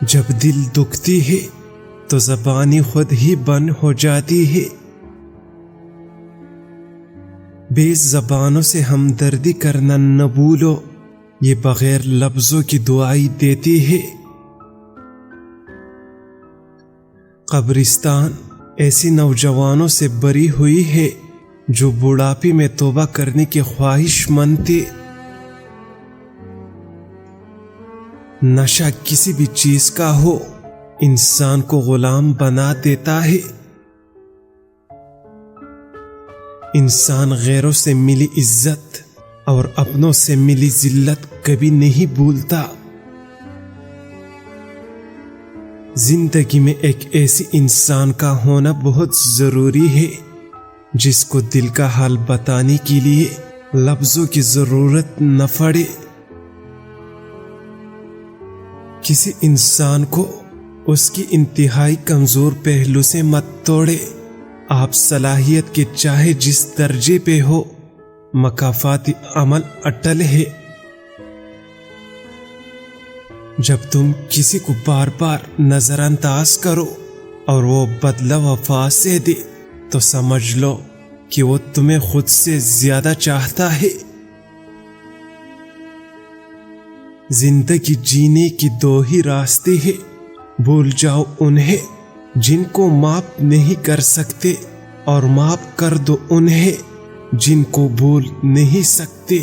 جب دل دکھتی ہے تو زبانی خود ہی بند ہو جاتی ہے۔ بے زبانوں سے ہمدردی کرنا نہ بھولو، یہ بغیر لفظوں کی دعائی دیتی ہے۔ قبرستان ایسی نوجوانوں سے بری ہوئی ہے جو بڑھاپے میں توبہ کرنے کی خواہش مند تھے۔ نشہ کسی بھی چیز کا ہو، انسان کو غلام بنا دیتا ہے۔ انسان غیروں سے ملی عزت اور اپنوں سے ملی ذلت کبھی نہیں بھولتا۔ زندگی میں ایک ایسی انسان کا ہونا بہت ضروری ہے جس کو دل کا حال بتانے کے لیے لفظوں کی ضرورت نہ پڑے۔ کسی انسان کو اس کی انتہائی کمزور پہلو سے مت توڑے۔ آپ صلاحیت کے چاہے جس درجے پہ ہو، مکافات عمل اٹل ہے۔ جب تم کسی کو بار بار نظر انداز کرو اور وہ بدلہ وفا سے دے تو سمجھ لو کہ وہ تمہیں خود سے زیادہ چاہتا ہے۔ زندگی جینے کی دو ہی راستے ہیں، بھول جاؤ انہیں جن کو معاف نہیں کر سکتے، اور معاف کر دو انہیں جن کو بھول نہیں سکتے۔